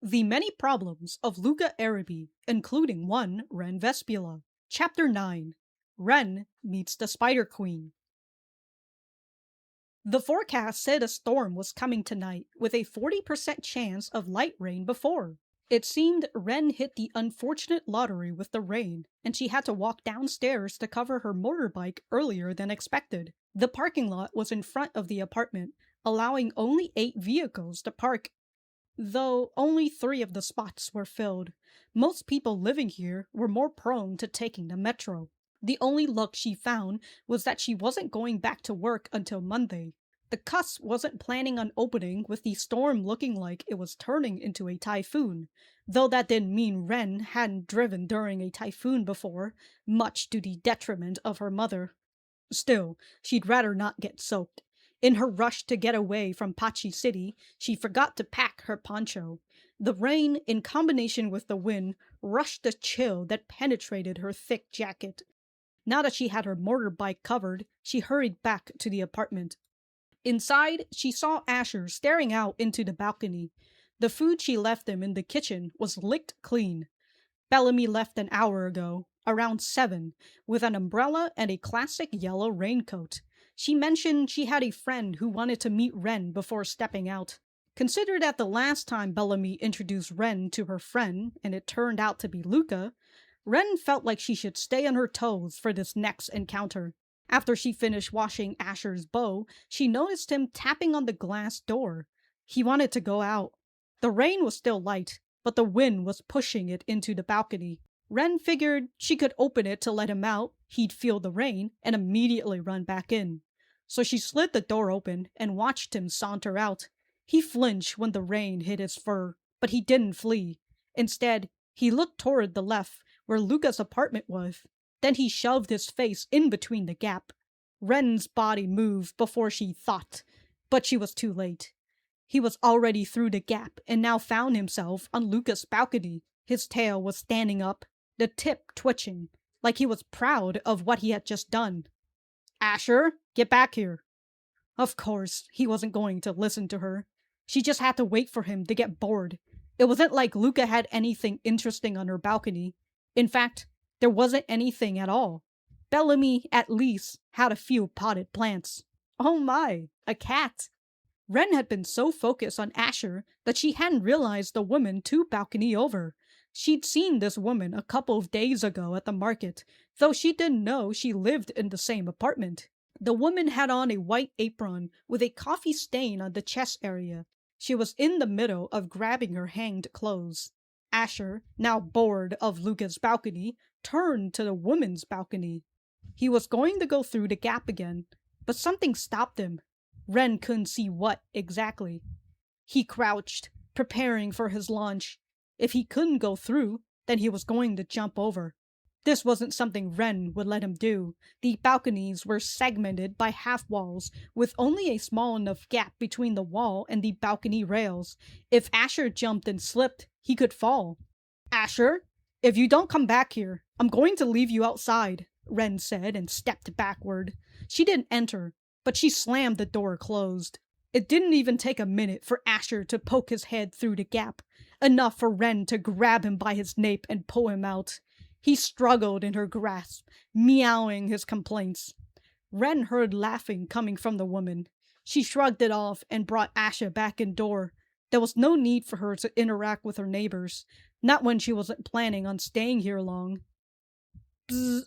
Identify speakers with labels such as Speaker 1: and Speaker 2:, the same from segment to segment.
Speaker 1: The Many Problems of Luka Erebi, including one Wren Vespula. Chapter 9. Wren Meets the Spider Queen. The forecast said a storm was coming tonight, with a 40% chance of light rain before. It seemed Wren hit the unfortunate lottery with the rain, and she had to walk downstairs to cover her motorbike earlier than expected. The parking lot was in front of the apartment, allowing only 8 vehicles to park, though only 3 of the spots were filled. Most people living here were more prone to taking the metro. The only luck she found was that she wasn't going back to work until Monday. The cusp wasn't planning on opening with the storm looking like it was turning into a typhoon, though that didn't mean Wren hadn't driven during a typhoon before, much to the detriment of her mother. Still, she'd rather not get soaked. In her rush to get away from Pachi City, she forgot to pack her poncho. The rain, in combination with the wind, rushed the chill that penetrated her thick jacket. Now that she had her motorbike covered, she hurried back to the apartment. Inside, she saw Asher staring out into the balcony. The food she left him in the kitchen was licked clean. Bellamy left an hour ago, around 7, with an umbrella and a classic yellow raincoat. She mentioned she had a friend who wanted to meet Wren before stepping out. Consider that the last time Bellamy introduced Wren to her friend, and it turned out to be Luka, Wren felt like she should stay on her toes for this next encounter. After she finished washing Asher's bow, she noticed him tapping on the glass door. He wanted to go out. The rain was still light, but the wind was pushing it into the balcony. Wren figured she could open it to let him out, he'd feel the rain, and immediately run back in. So she slid the door open and watched him saunter out. He flinched when the rain hit his fur, but he didn't flee. Instead, he looked toward the left, where Luka's apartment was. Then he shoved his face in between the gap. Wren's body moved before she thought, but she was too late. He was already through the gap and now found himself on Luka's balcony. His tail was standing up, the tip twitching, like he was proud of what he had just done. "Asher, get back here." Of course, he wasn't going to listen to her. She just had to wait for him to get bored. It wasn't like Luka had anything interesting on her balcony. In fact, there wasn't anything at all. Bellamy, at least, had a few potted plants. Oh my, a cat! Wren had been so focused on Asher that she hadn't realized the woman 2 balcony over. She'd seen this woman a couple of days ago at the market, though she didn't know she lived in the same apartment. The woman had on a white apron with a coffee stain on the chest area. She was in the middle of grabbing her hanged clothes. Asher, now bored of Luka's balcony, turned to the woman's balcony. He was going to go through the gap again, but something stopped him. Wren couldn't see what exactly. He crouched, preparing for his launch. If he couldn't go through, then he was going to jump over. This wasn't something Wren would let him do. The balconies were segmented by half walls, with only a small enough gap between the wall and the balcony rails. If Asher jumped and slipped, he could fall. "Asher, if you don't come back here, I'm going to leave you outside," Wren said and stepped backward. She didn't enter, but she slammed the door closed. It didn't even take a minute for Asher to poke his head through the gap, enough for Wren to grab him by his nape and pull him out. He struggled in her grasp, meowing his complaints. Wren heard laughing coming from the woman. She shrugged it off and brought Asher back indoor. There was no need for her to interact with her neighbors, not when she wasn't planning on staying here long. Bzzz.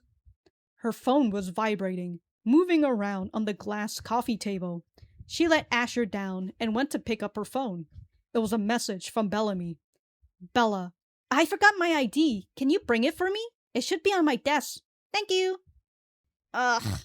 Speaker 1: Her phone was vibrating, moving around on the glass coffee table. She let Asher down and went to pick up her phone. It was a message from Bellamy. "Bella, I forgot my ID. Can you bring it for me? It should be on my desk. Thank you." Ugh.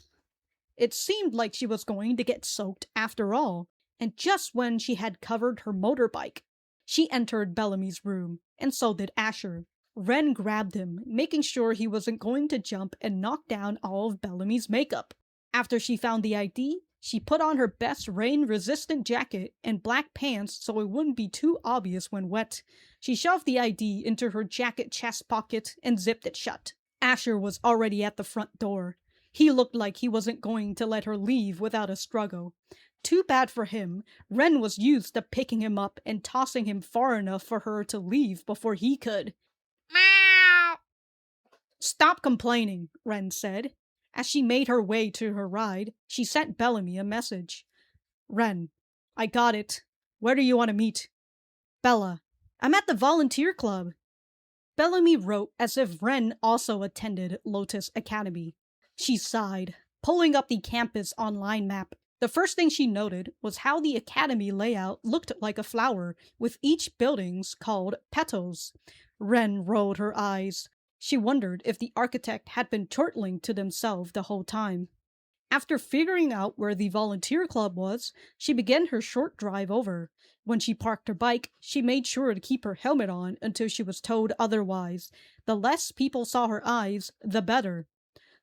Speaker 1: It seemed like she was going to get soaked after all, and just when she had covered her motorbike, she entered Bellamy's room, and so did Asher. Wren grabbed him, making sure he wasn't going to jump and knock down all of Bellamy's makeup. After she found the ID, she put on her best rain-resistant jacket and black pants so it wouldn't be too obvious when wet. She shoved the ID into her jacket chest pocket and zipped it shut. Asher was already at the front door. He looked like he wasn't going to let her leave without a struggle. Too bad for him, Wren was used to picking him up and tossing him far enough for her to leave before he could.
Speaker 2: Meow.
Speaker 1: Stop complaining, Wren said. As she made her way to her ride, she sent Bellamy a message. Wren, I got it. Where do you want to meet? Bella, I'm at the volunteer club. Bellamy wrote as if Wren also attended Lotus Academy. She sighed, pulling up the campus online map. The first thing she noted was how the academy layout looked like a flower, with each buildings called petals. Wren rolled her eyes. She wondered if the architect had been chortling to themselves the whole time. After figuring out where the volunteer club was, she began her short drive over. When she parked her bike, she made sure to keep her helmet on until she was told otherwise. The less people saw her eyes, the better.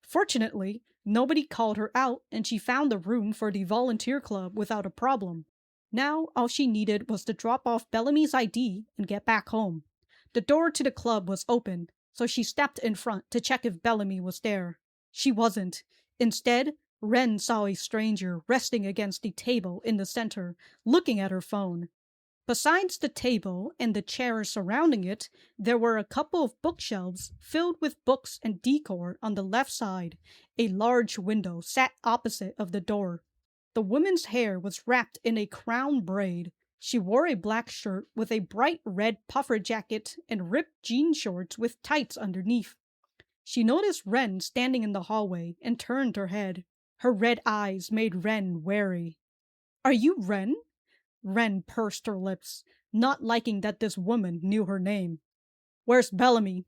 Speaker 1: Fortunately, nobody called her out, and she found the room for the volunteer club without a problem. Now, all she needed was to drop off Bellamy's ID and get back home. The door to the club was open, so she stepped in front to check if Bellamy was there. She wasn't. Instead, Wren saw a stranger resting against the table in the center, looking at her phone. Besides the table and the chairs surrounding it, there were a couple of bookshelves filled with books and decor on the left side. A large window sat opposite of the door. The woman's hair was wrapped in a crown braid. She wore a black shirt with a bright red puffer jacket and ripped jean shorts with tights underneath. She noticed Wren standing in the hallway and turned her head. Her red eyes made Wren wary. Are you Wren? Wren pursed her lips, not liking that this woman knew her name. Where's Bellamy?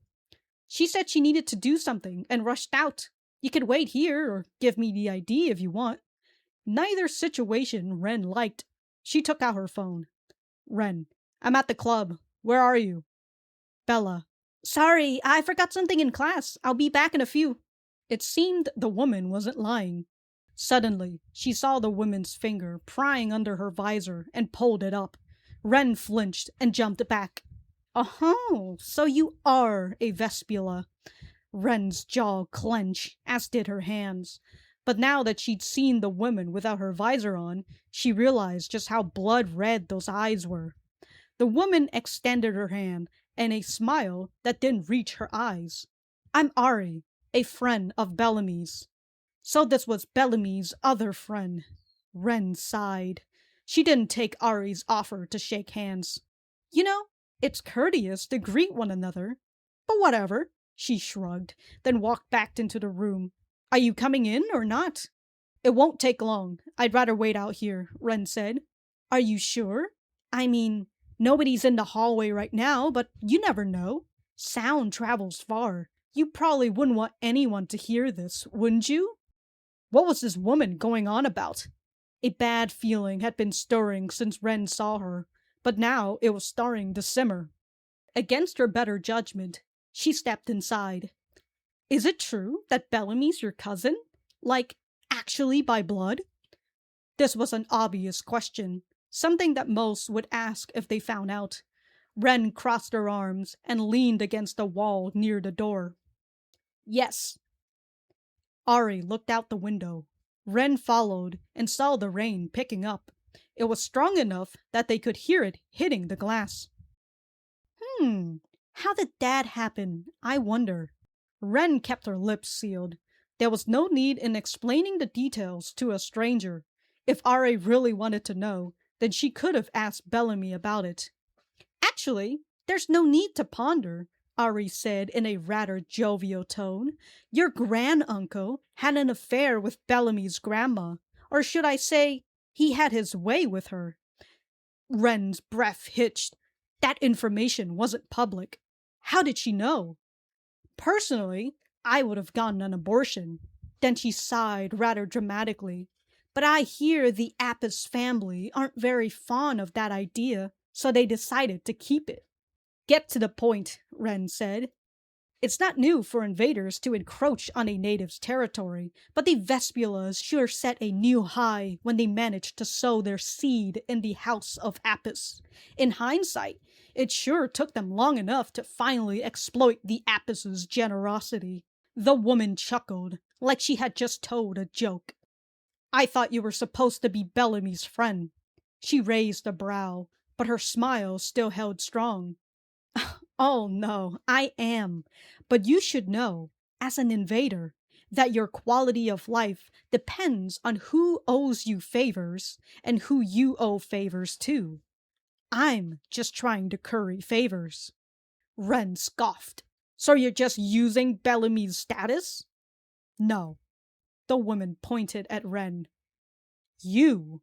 Speaker 1: She said she needed to do something and rushed out. You could wait here or give me the ID if you want. Neither situation Wren liked. She took out her phone. Wren, I'm at the club. Where are you? Bella. Sorry, I forgot something in class. I'll be back in a few. It seemed the woman wasn't lying. Suddenly, she saw the woman's finger prying under her visor and pulled it up. Wren flinched and jumped back. Oh, so you are a Vespula. Wren's jaw clenched, as did her hands. But now that she'd seen the woman without her visor on, she realized just how blood-red those eyes were. The woman extended her hand, and a smile that didn't reach her eyes. I'm Ari, a friend of Bellamy's. So this was Bellamy's other friend. Wren sighed. She didn't take Ari's offer to shake hands. You know, it's courteous to greet one another. But whatever, she shrugged, then walked back into the room. Are you coming in or not? It won't take long. I'd rather wait out here, Wren said. Are you sure? I mean, nobody's in the hallway right now, but you never know. Sound travels far. You probably wouldn't want anyone to hear this, wouldn't you? What was this woman going on about? A bad feeling had been stirring since Wren saw her, but now it was starting to simmer. Against her better judgment, she stepped inside. Is it true that Bellamy's your cousin? Like, actually by blood? This was an obvious question, something that most would ask if they found out. Wren crossed her arms and leaned against the wall near the door. Yes. Ari looked out the window. Wren followed and saw the rain picking up. It was strong enough that they could hear it hitting the glass. How did that happen, I wonder? Wren kept her lips sealed. There was no need in explaining the details to a stranger. If Ari really wanted to know, then she could have asked Bellamy about it. Actually, there's no need to ponder, Ari said in a rather jovial tone. Your granduncle had an affair with Bellamy's grandma, or should I say, he had his way with her. Wren's breath hitched. That information wasn't public. How did she know? Personally, I would have gotten an abortion. Then she sighed rather dramatically. But I hear the Apis family aren't very fond of that idea, so they decided to keep it. Get to the point, Wren said. It's not new for invaders to encroach on a native's territory, but the Vespulas sure set a new high when they managed to sow their seed in the house of Apis. In hindsight, it sure took them long enough to finally exploit the Apis' generosity. The woman chuckled, like she had just told a joke. I thought you were supposed to be Bellamy's friend. She raised a brow, but her smile still held strong. Oh no, I am. But you should know, as an invader, that your quality of life depends on who owes you favors and who you owe favors to. I'm just trying to curry favors. Wren scoffed. So you're just using Bellamy's status? No. The woman pointed at Wren. You.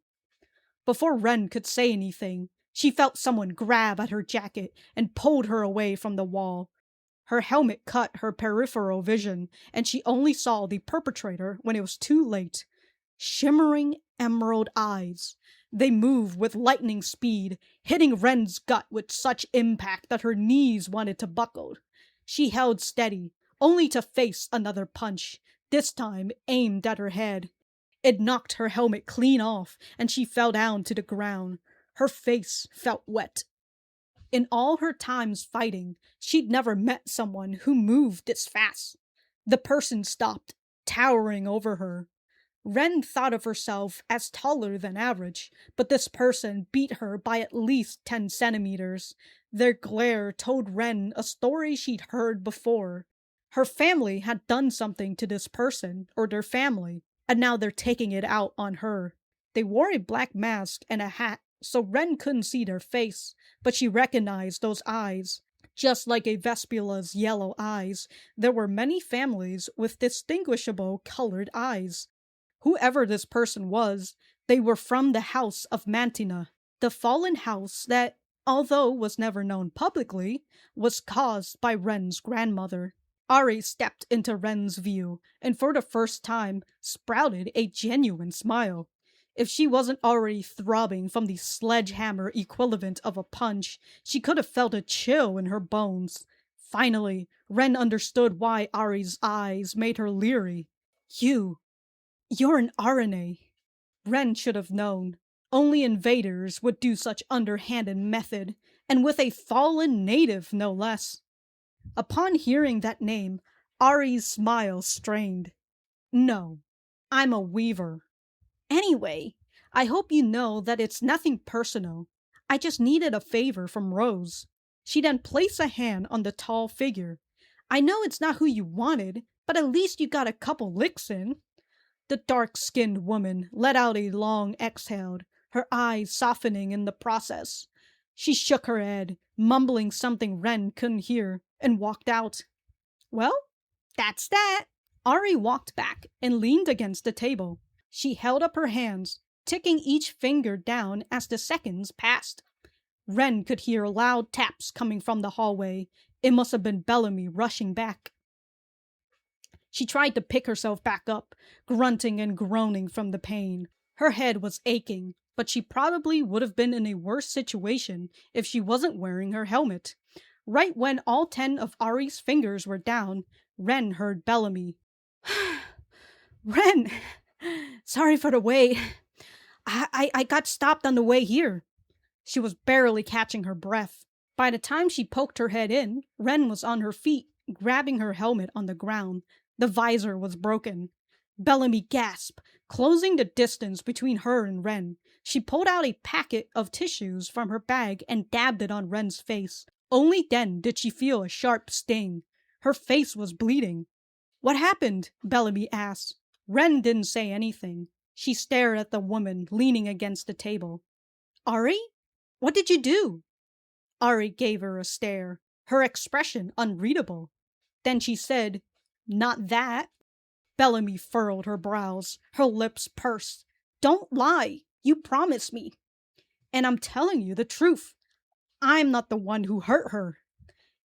Speaker 1: Before Wren could say anything, she felt someone grab at her jacket and pulled her away from the wall. Her helmet cut her peripheral vision, and she only saw the perpetrator when it was too late. Shimmering emerald eyes. They moved with lightning speed, hitting Wren's gut with such impact that her knees wanted to buckle. She held steady, only to face another punch, this time aimed at her head. It knocked her helmet clean off, and she fell down to the ground. Her face felt wet. In all her times fighting, she'd never met someone who moved this fast. The person stopped, towering over her. Wren thought of herself as taller than average, but this person beat her by at least 10 centimeters. Their glare told Wren a story she'd heard before. Her family had done something to this person, or their family, and now they're taking it out on her. They wore a black mask and a hat, so Wren couldn't see their face, but she recognized those eyes. Just like a Vespula's yellow eyes, there were many families with distinguishable colored eyes. Whoever this person was, they were from the House of Mantina, the fallen house that, although was never known publicly, was caused by Wren's grandmother. Ari stepped into Wren's view, and for the first time sprouted a genuine smile. If she wasn't already throbbing from the sledgehammer equivalent of a punch, she could have felt a chill in her bones. Finally, Wren understood why Ari's eyes made her leery. You're an RNA. Wren should have known. Only invaders would do such underhanded method, and with a fallen native no less. Upon hearing that name, Ari's smile strained. No, I'm a weaver. Anyway, I hope you know that it's nothing personal. I just needed a favor from Rose. She then placed a hand on the tall figure. I know it's not who you wanted, but at least you got a couple licks in. The dark-skinned woman let out a long exhale, her eyes softening in the process. She shook her head, mumbling something Wren couldn't hear, and walked out. Well, that's that. Ari walked back and leaned against the table. She held up her hands, ticking each finger down as the seconds passed. Wren could hear loud taps coming from the hallway. It must have been Bellamy rushing back. She tried to pick herself back up, grunting and groaning from the pain. Her head was aching, but she probably would have been in a worse situation if she wasn't wearing her helmet. Right when all 10 of Ari's fingers were down, Wren heard Bellamy. Wren! Sorry for the wait. I got stopped on the way here. She was barely catching her breath. By the time she poked her head in, Wren was on her feet, grabbing her helmet on the ground. The visor was broken. Bellamy gasped, closing the distance between her and Wren. She pulled out a packet of tissues from her bag and dabbed it on Wren's face. Only then did she feel a sharp sting. Her face was bleeding. What happened? Bellamy asked. Wren didn't say anything. She stared at the woman leaning against the table. Ari? What did you do? Ari gave her a stare, her expression unreadable. Then she said, Not that. Bellamy furrowed her brows, her lips pursed. Don't lie. You promised me. And I'm telling you the truth. I'm not the one who hurt her.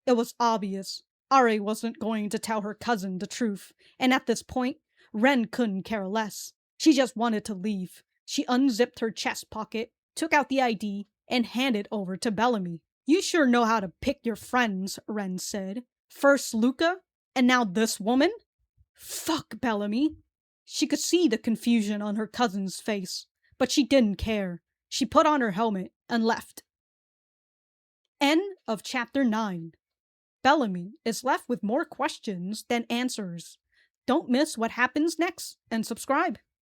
Speaker 1: It was obvious. Ari wasn't going to tell her cousin the truth, and at this point, Wren couldn't care less. She just wanted to leave. She unzipped her chest pocket, took out the ID, and handed it over to Bellamy. You sure know how to pick your friends, Wren said. First Luka, and now this woman? Fuck, Bellamy. She could see the confusion on her cousin's face, but she didn't care. She put on her helmet and left. End of Chapter 9. Bellamy is left with more questions than answers. Don't miss what happens next, and subscribe.